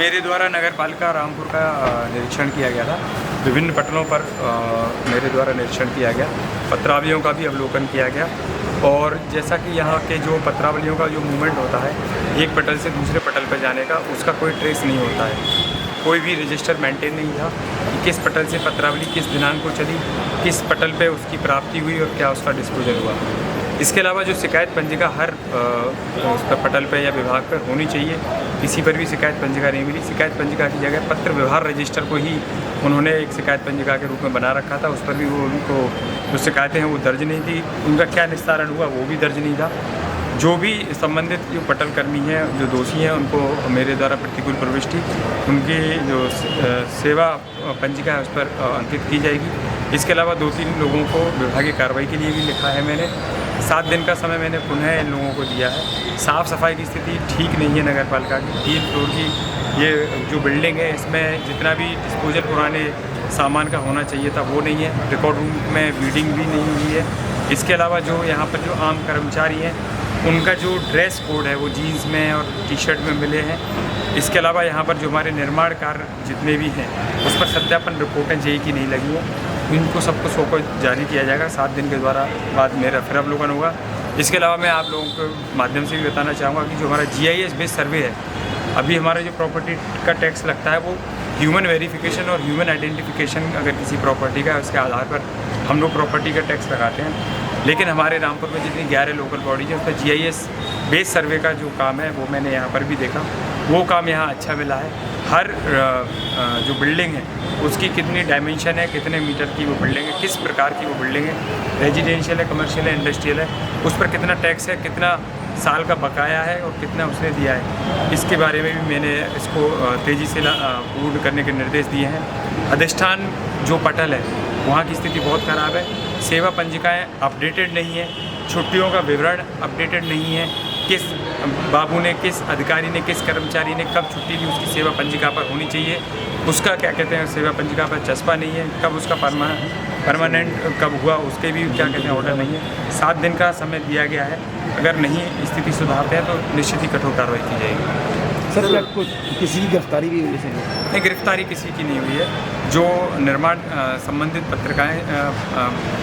मेरे द्वारा नगर पालिका रामपुर का निरीक्षण किया गया था। विभिन्न पटलों पर मेरे द्वारा निरीक्षण किया गया, पत्रावलियों का भी अवलोकन किया गया। और जैसा कि यहाँ के जो पत्रावलियों का जो मूवमेंट होता है एक पटल से दूसरे पटल पर जाने का, उसका कोई ट्रेस नहीं होता है। कोई भी रजिस्टर मेंटेन नहीं था कि किस पटल से पत्रावली किस दिनांक को चली, किस पटल पे उसकी प्राप्ति हुई और क्या उसका डिस्पोजल हुआ। इसके अलावा जो शिकायत पंजिका हर उस पर पटल पे या विभाग पर होनी चाहिए, किसी पर भी शिकायत पंजिका नहीं मिली। शिकायत पंजिका की जगह पत्र व्यवहार रजिस्टर को ही उन्होंने एक शिकायत पंजिका के रूप में बना रखा था। उस पर भी वो उनको जो शिकायतें हैं वो दर्ज नहीं थी, उनका क्या निस्तारण हुआ वो भी दर्ज नहीं था। जो भी संबंधित जो पटल कर्मी हैं, जो दोषी हैं, उनको मेरे द्वारा प्रतिकूल प्रविष्टि उनकी जो सेवा पंजिका है उस पर अंकित की जाएगी। इसके अलावा 2-3 लोगों को विभागीय कार्रवाई के लिए भी लिखा है मैंने। 7 दिन का समय मैंने पुनः इन लोगों को दिया है। साफ़ सफाई की स्थिति ठीक नहीं है नगर पालिका की। 3 फ्लोर की ये जो बिल्डिंग है इसमें जितना भी डिस्पोजल पुराने सामान का होना चाहिए था वो नहीं है। रिकॉर्ड रूम में वीडिंग भी नहीं हुई है। इसके अलावा जो यहाँ पर जो आम कर्मचारी हैं उनका जो ड्रेस कोड है वो जीन्स में और टी-शर्ट में मिले हैं। इसके अलावा यहाँ पर जो हमारे निर्माण कार्य जितने भी हैं उस पर सत्यापन रिपोर्टें जेई की नहीं लगी हैं। इनको सबको सो को जारी किया जाएगा। 7 दिन के द्वारा बाद मेरा फिर अवलोकन होगा। इसके अलावा मैं आप लोगों के माध्यम से भी बताना चाहूँगा कि जो हमारा GIS बेस्ड सर्वे है, अभी हमारा जो प्रॉपर्टी का टैक्स लगता है वो ह्यूमन वेरिफिकेशन और ह्यूमन आइडेंटिफिकेशन अगर किसी प्रॉपर्टी का, उसके आधार पर हम लोग प्रॉपर्टी का टैक्स लगाते हैं। लेकिन हमारे रामपुर में जितनी 11 लोकल बॉडीज है उस पर GIS बेस सर्वे का जो काम है वो मैंने यहाँ पर भी देखा, वो काम यहाँ अच्छा मिला है। हर जो बिल्डिंग है उसकी कितनी डायमेंशन है, कितने मीटर की वो बिल्डिंग है, किस प्रकार की वो बिल्डिंग है, रेजिडेंशियल है, कमर्शियल है, इंडस्ट्रियल है, उस पर कितना टैक्स है, कितना साल का बकाया है और कितना उसने दिया है, इसके बारे में भी मैंने इसको तेज़ी से पूर्ण करने के निर्देश दिए हैं। अधिष्ठान जो पटल है वहाँ की स्थिति बहुत ख़राब है। सेवा पंजिकाएँ अपडेटेड नहीं है, छुट्टियों का विवरण अपडेटेड नहीं है, किस बाबू ने, किस अधिकारी ने, किस कर्मचारी ने कब छुट्टी ली उसकी सेवा पंजिका पर होनी चाहिए, उसका क्या कहते हैं सेवा पंजिका पर चस्पा नहीं है, कब उसका परमानेंट कब हुआ उसके भी क्या कहते हैं ऑर्डर नहीं है। 7 दिन का समय दिया गया है। अगर नहीं स्थिति सुधारते हैं तो निश्चित ही कठोर कार्रवाई की जाएगी। सर क्या कुछ किसी की गिरफ्तारी भी हुई है? नहीं, गिरफ्तारी किसी की नहीं हुई है। जो निर्माण संबंधित पत्रिकाएँ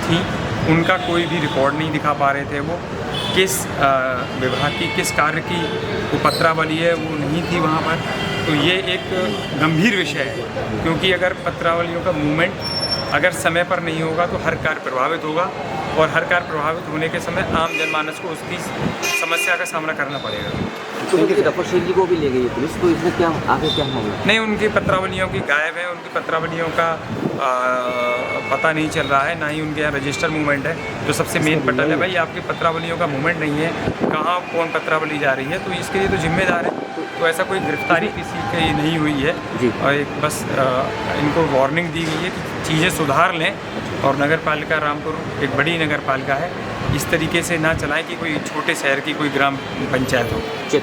थीं उनका कोई भी रिकॉर्ड नहीं दिखा पा रहे थे। वो किस विभाग की किस कार्य की वो पत्रावली है वो नहीं थी वहाँ पर। तो ये एक गंभीर विषय है, क्योंकि अगर पत्रावलियों का मूवमेंट अगर समय पर नहीं होगा तो हर कार्य प्रभावित होगा, और हर कार्य प्रभावित होने के समय आम जनमानस को उसकी समस्या का सामना करना पड़ेगा। तो तपस्वी जी को भी ले गई है पुलिस, तो इसमें क्या आगे क्या होगा? नहीं, उनकी पत्रावलियों की गायब है, उनकी पत्रावलियों का पता नहीं चल रहा है, ना ही उनके यहाँ रजिस्टर मूवमेंट है। जो सबसे मेन पटल है, भाई आपकी पत्रावलियों का मूवमेंट नहीं है, कहाँ कौन पत्रावली जा रही है, तो इसके लिए तो जिम्मेदार है। तो ऐसा कोई गिरफ्तारी किसी की नहीं हुई है और एक बस इनको वार्निंग दी गई है कि चीज़ें सुधार लें और नगर पालिका रामपुर एक बड़ी नगर पालिका है, इस तरीके से ना चलाएं कि कोई छोटे शहर की कोई ग्राम पंचायत हो।